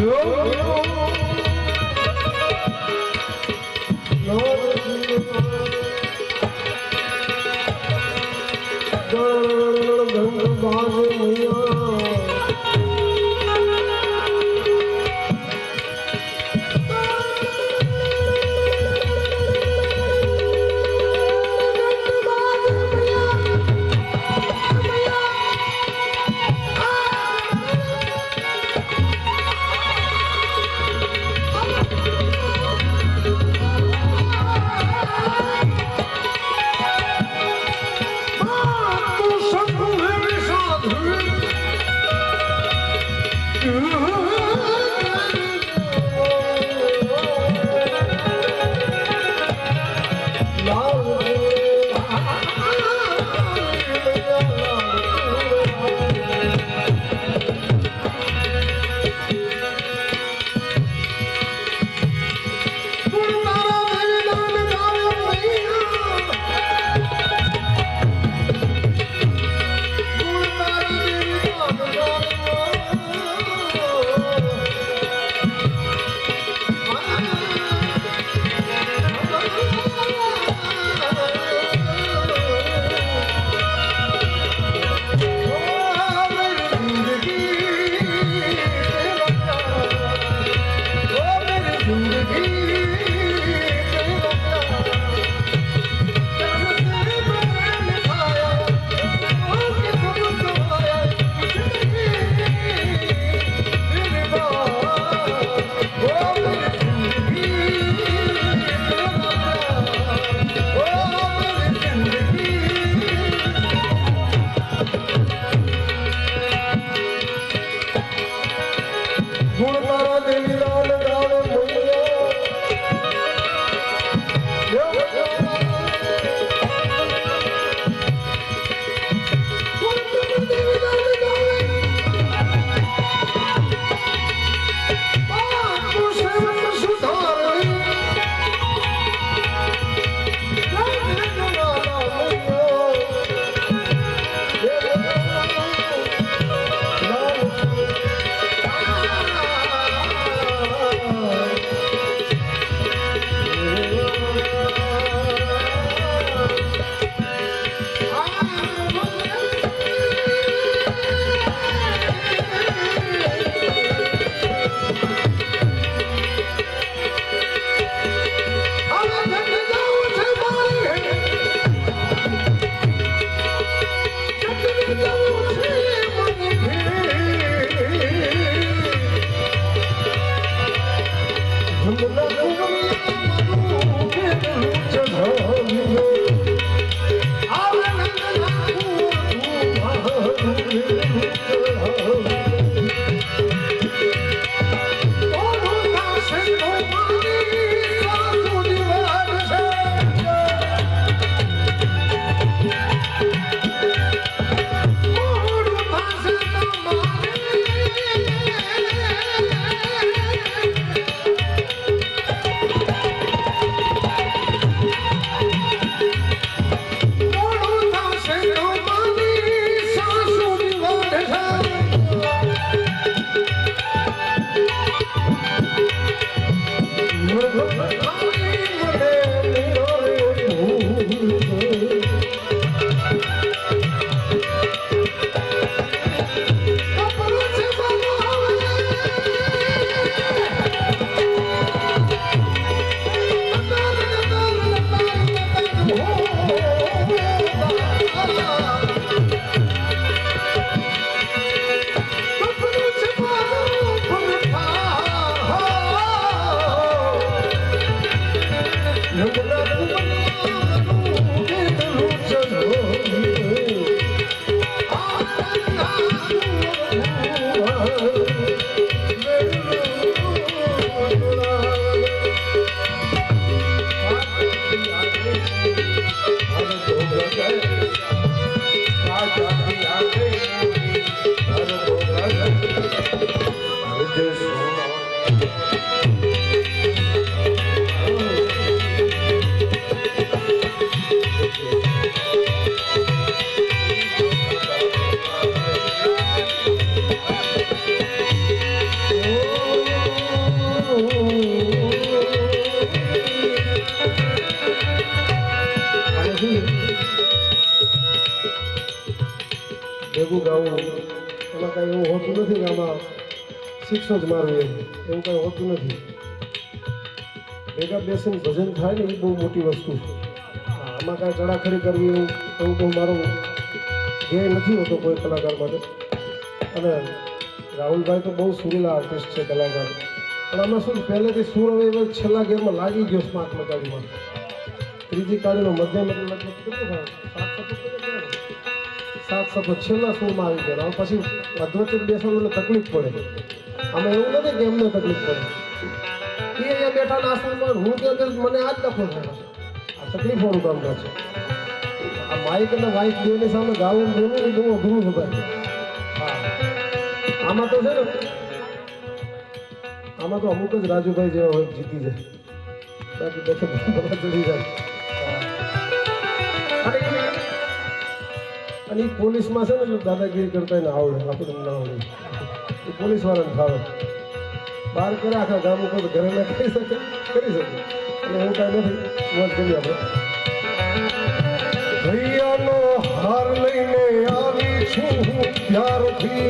Oh એમાં શિક્ષો જ મારું એવું કંઈ હોતું નથી. ભેગા બેસીને ભજન થાય ને એ બહુ મોટી વસ્તુ છે. આમાં કાંઈ ચડાખડી કરવી એવું બહુ મારો ધ્યેય નથી હોતો કોઈ કલાકાર માટે. અને રાહુલભાઈ તો બહુ સુરીલા આર્ટિસ્ટ છે, કલાકાર. પણ આમાં શું પહેલેથી સુર હવે છેલ્લા ગેરમાં લાગી ગયો સ્માર્ટ મચાડીમાં. ત્રીજી કાળીનો મધ્યમ એટલે કેટલું થાય 7 છેલ્લા સુરમાં આવી ગયા. પછી અધવચ્ચે બેસવાનું એટલે તકલીફ પડે. આમાં એવું નથી કે એમને તકલીફ પડે. એ અહીંયા બેઠા નાસ્તા હું ત્યાં મને આ જ લખો થાય. આ તકલીફવાળું કામ કરે છે. આ માઇક અને વાઇક બેની સામે ગાવું બોલવું એ બહુ અઘરું છે ભાઈ. હા, આમાં તો છે ને, આમાં તો અમુક જ રાજુભાઈ જેવા હોય જીતી જાય. બાકી બધા ચડી જાય. અને એ પોલીસમાં છે ને દાદાગીરી કરતા એને આવડે, આપણે ના આવડે. એ પોલીસ વાળાને ફાવે. બહાર કરે આખા ગામ ઉપર ઘરે ના કરી શકે. અને એવું કાંઈ નથી. મોજ કરીએ આપણે. ભૈયાનો હાર લઈને આવી છું ત્યારથી.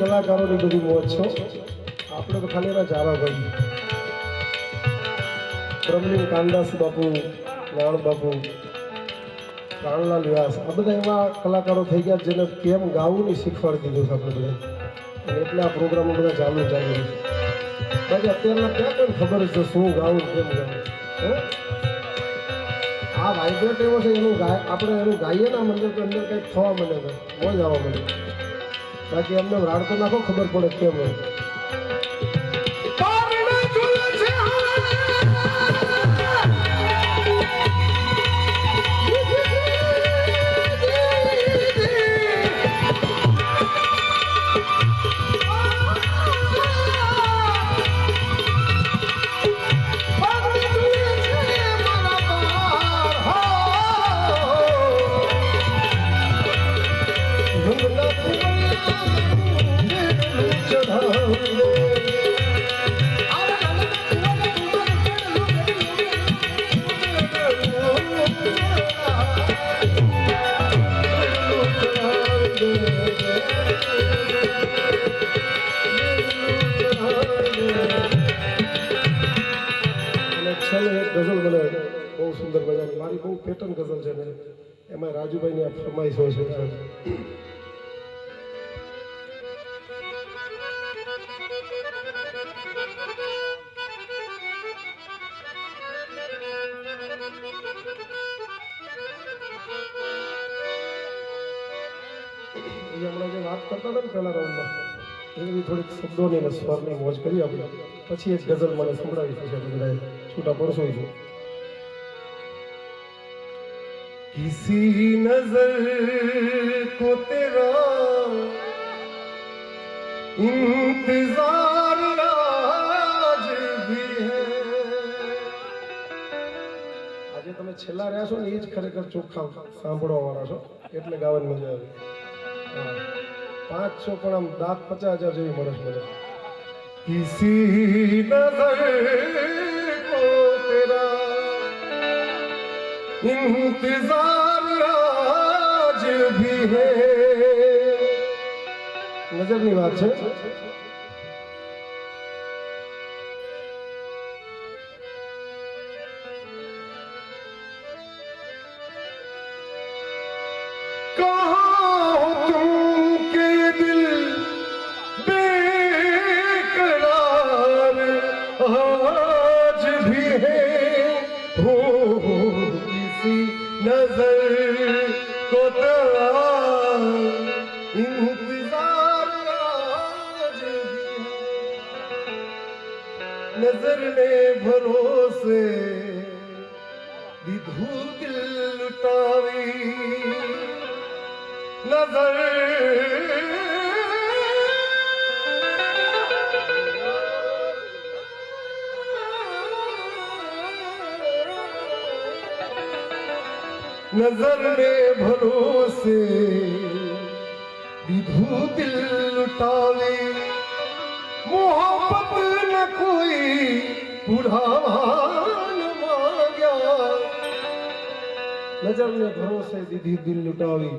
કલાકારોની બધી મોજ છો. આપણે તો ખાલી એના જાવા ભાઈ પ્રમલીન કાનદાસ બાપુ, નાણ બાપુ, પ્રાણલાલ વ્યાસ, આ બધા એવા કલાકારો થઈ ગયા જેને કેમ ગાવું નહીં શીખવાડી દીધું છે આપણે બધા. અને એટલે આ પ્રોગ્રામો બધા ચાલુ છે. બાકી અત્યારના ક્યાં કોઈ ખબર છે શું ગાવું કેમ ગાવું. આ વાઇબ્રેટ એવો છે એનું આપણે એનું ગાઈએ ને મંદિર તો અંદર કંઈક થવા મળે છે, મોજ આવવા મળે. બાકી એમને રાડતો નાખો ખબર પડે કેમ હોય. ગઝલ મને બહુ સુંદર બજાવી. મારી બહુ પેટર્ન ગઝલ છે ને એમાં રાજુભાઈની આ ફરમાઈશ હોય છે. હમણાં જે વાત કરતા હતા ને પહેલા રાઉન્ડમાં એવી થોડીક શબ્દોની અને સ્વરની મોજ કરી આપણે. પછી એક ગઝલ મને સંભળાવી છે બધા છૂટા પડશો છે. किसी नजर को तेरा इंतजार आज भी है. આજે તમે છેલ્લા રહ્યા છો ને એ જ ખરેખર ચોખ્ખા સાંભળવા વાળા છો એટલે ગાવાની મજા આવે. 500 પણ આમ દાંત 50,000 જેવી મળે છે મને. किसी नजर को तेरा इंतजार आज भी है. नजરની વાત છે. कहाँ हो तुम के दिल बेकरार आज भी है. हो किसी नजर नजर ने भरोसे दीधू दिल लुटावी नजर नजर ने भरोसे दीधू दिल लुटावे मोहब्बत न कोई बुढ़ावा न मांग्या नजर ने भरोसे दीधी दिल लुटावी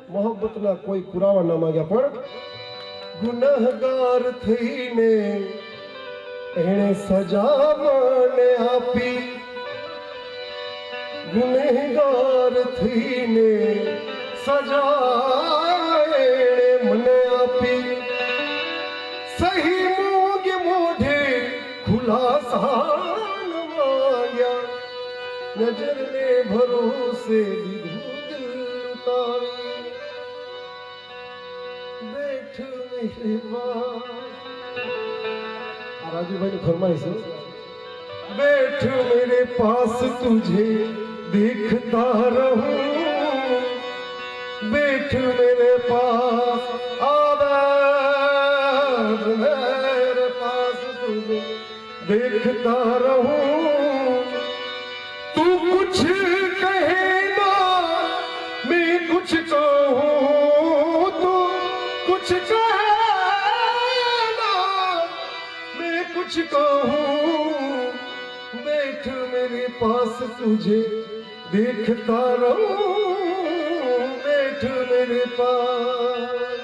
मोहब्बत ना કોઈ પુરાવા ન માંગ્યા પણ ગુનહગાર થઈને એણે સજા મને આપી ગુનેગાર થઈને સજા એણે મને આપી સહી મોંઘે મોઢે ખુલાસા ન માંગ્યા નજરને ભરોસે દીધું દિલ ઉતારી બેઠ મેરે राजूभाई ने फरमाइश बैठ मेरे पास तुझे देखता रहूं बैठ मेरे पास आवाज मेरे पास तुझे देखता रहूं तू कुछ कहे ना मैं कुछ कहूं तू कुछ कहे कुछ कहूं बैठ मेरे पास तुझे देखता रहूं बैठ मेरे पास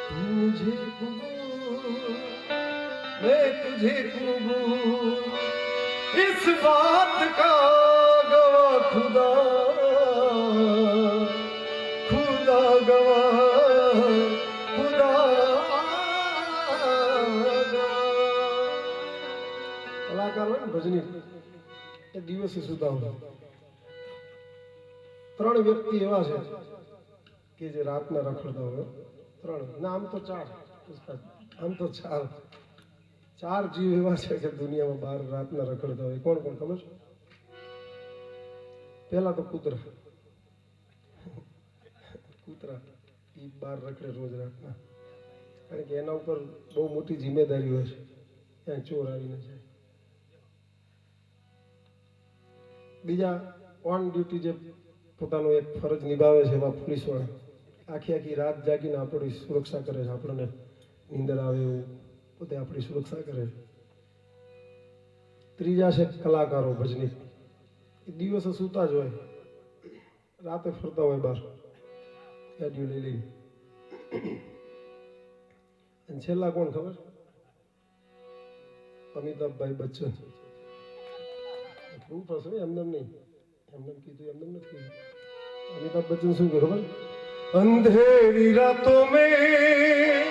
तू मुझे कबूल मैं तुझे कबूल इस बात का गवाह खुदा गवाह કલાકાર હોય ને ભજની એ દિવસે સુતા હોય ત્રણ વ્યક્તિ એવા છે કે જે રાતના રખડતા હોય ત્રણ ના આમ તો ચાર ચાર જીવ એવા છે કે દુનિયામાં બહાર રાતના રખડતા હોય કોણ કોણ ખબર છે પહેલા તો કૂતરા એ બહાર રખડે રોજ રાતના કારણ કે એના ઉપર બહુ મોટી જિમ્મેદારી હોય છે ત્યાં ચોર આવીને જાય બીજા ઓન ડ્યુટી જે પોતાનો એક ફરજ નિભાવે છે એવા પોલીસ વાળા આખી રાત જાગીને આપણી સુરક્ષા કરે છે આપણને નીંદર આવે એવું પોતે આપણી સુરક્ષા કરે છે ત્રીજા છે કલાકારો ભજની એ દિવસે સૂતા જ હોય રાતે ફરતા હોય બહાર ગાડીઓ લઈ લઈને અને છેલ્લા કોણ ખબર અમિતાભભાઈ બચ્ચન પ્રૂફ હશે એમને નહીં એમને કીધું એમને નથી કીધું અમિતાભ બચ્ચન શું કહે ખબર અંધેરી રાતો મેં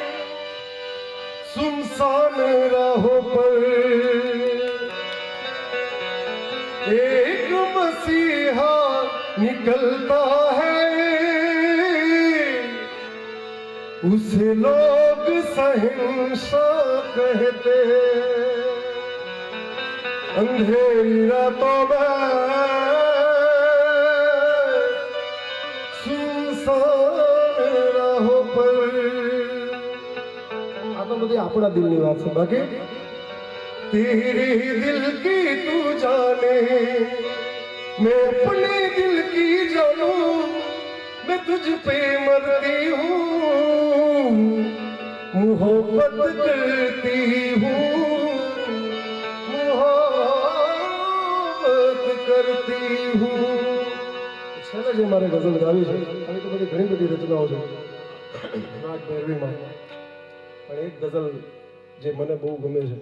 સુનસાન રાહો પર એક મસીહા નિકલતા હૈ उसे लोग सहनशाह कहते अंधेरी रातों में सुनसान राहों पर આ તો બધી આપણા દિલની વાત છે બાકી तेरी दिल की तू जाने मैं अपने दिल की जानूं मैं तुझ पे मरती हूँ मोहब्बत करती हूँ मोहब्बत करती हूँ છેલ્લે જે મારે ગઝલ ગાવી છે આવી તો બધી ઘણી બધી રચનાઓ છે રાગ ભૈરવીમાં પણ એક ગઝલ જે મને બહુ ગમે છે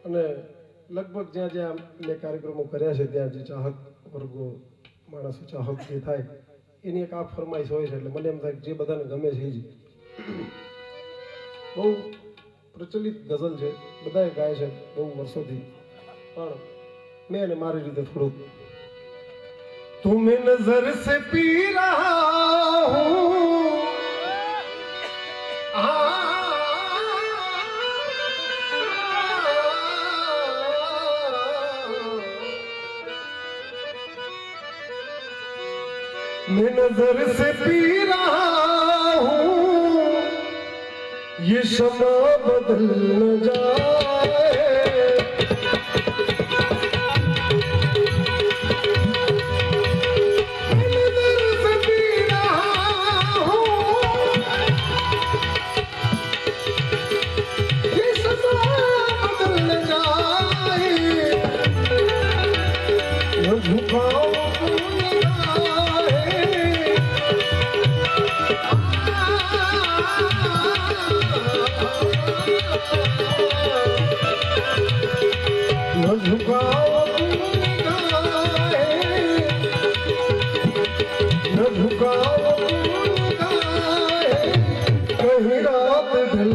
અને લગભગ જ્યાં જ્યાં મેં કાર્યક્રમો કર્યા છે ત્યાં જે ચાહક વર્ગો માણસો ચાહક જે થાય એની એક આ ફરમાઈશ હોય છે એટલે મને એમ થાય જે બધાને ગમે છે એ જ બહુ પ્રચલિત ગઝલ છે બધાએ ગાય છે બહુ વર્ષોથી પણ મેં એને મારી રીતે થોડુંક तुम्हें नजर से पी रहा हूँ मैं नजर से पी रहा हूँ ये शमा बदल न जाए। मैं नजर से पी रहा हूँ ये शमा बदल न जाए। न झुकाओ कहीं रात ढल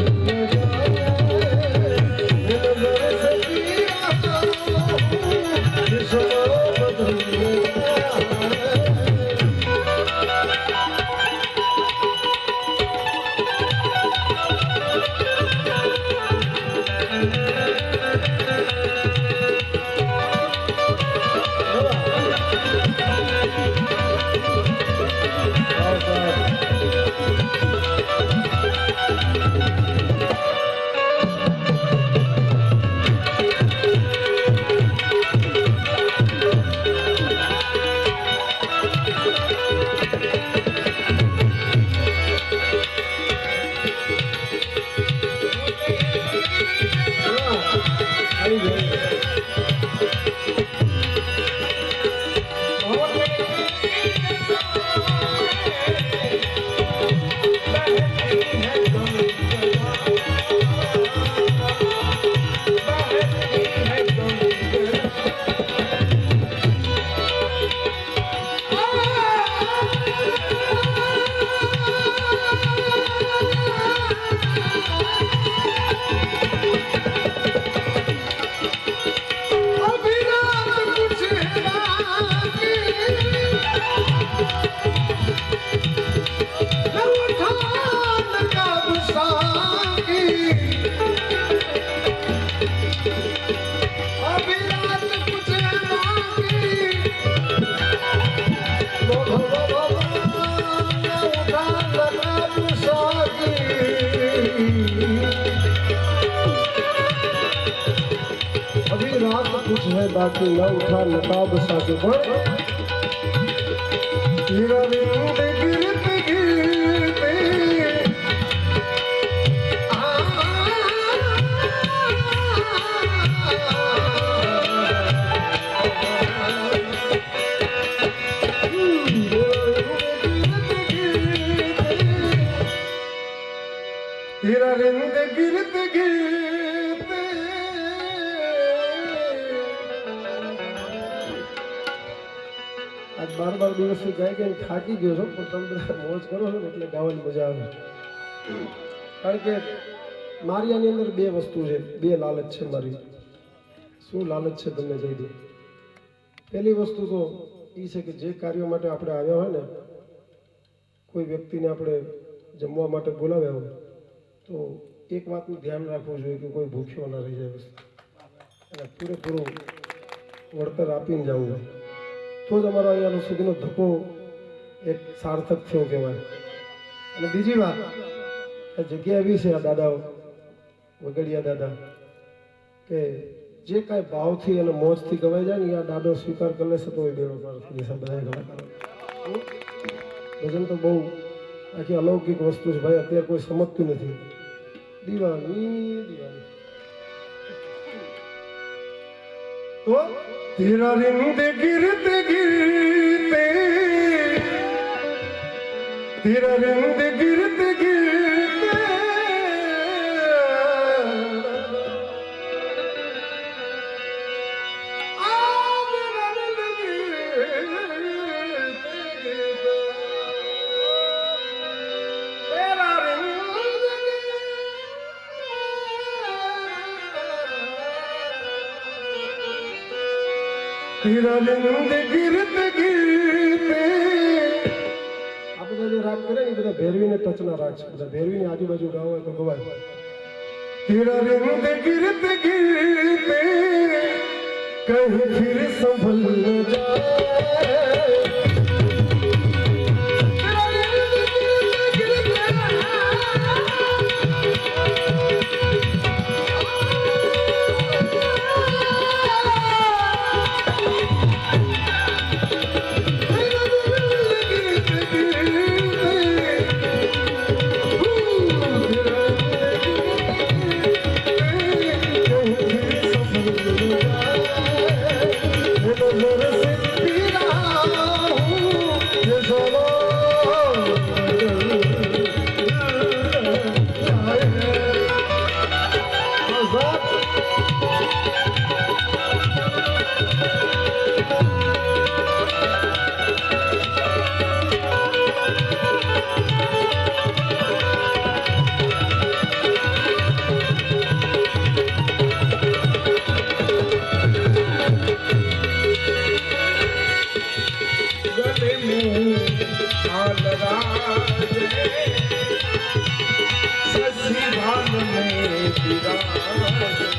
है बाकी न उठा नकाब साके पर हीरा विंद गिरते गिरते हीरा विंद गिरते गिरते आज 12 દિવસ થી ગાય કે થાકી ગયો છો પણ તમે બધા મોજ કરો છો એટલે ગાવાની મજા આવે કારણ કે મારી આની અંદર બે વસ્તુ છે બે લાલચ છે મારી શું લાલચ છે તમને કહી દઉં પહેલી વસ્તુ તો એ છે કે જે કાર્ય માટે આપણે આવ્યા હોય ને કોઈ વ્યક્તિને આપણે જમવા માટે બોલાવ્યા હોય તો એક વાતનું ધ્યાન રાખવું જોઈએ કે કોઈ ભૂખ્યો ના રહી જાય અને પૂરેપૂરું વળતર આપીને જવું હોય તો જ અમારો અહીંયાનો સુધીનો ધક્કો એક સાર્થક થયો કહેવાય અને બીજી વાત આ જગ્યા એવી છે આ દાદાઓ વગડિયા દાદા કે જે કાંઈ ભાવથી અને મોજથી કવાઈ જાય ને આ દાદો સ્વીકાર કરી લેશે તો એ બેડો પાર થઈ જશે બધા કલાકારો ભજન તો બહુ આખી અલૌકિક વસ્તુ છે ભાઈ અત્યારે કોઈ સમજતું નથી દીવાની દીવાની તો तेरा रिंद गिरते गिरते तेरा रिंद गिरते गिरते तेरा रिंद गिरते गिरते આ બધા જે રાગ કરે ને બધા ભેરવીને ટચના રાગ છે બધા ભેરવીની આજુબાજુ ગાવ હોય તો ગવાય तेरा रिंद गिरते गिरते कहीं फिर संभल न जाए રામ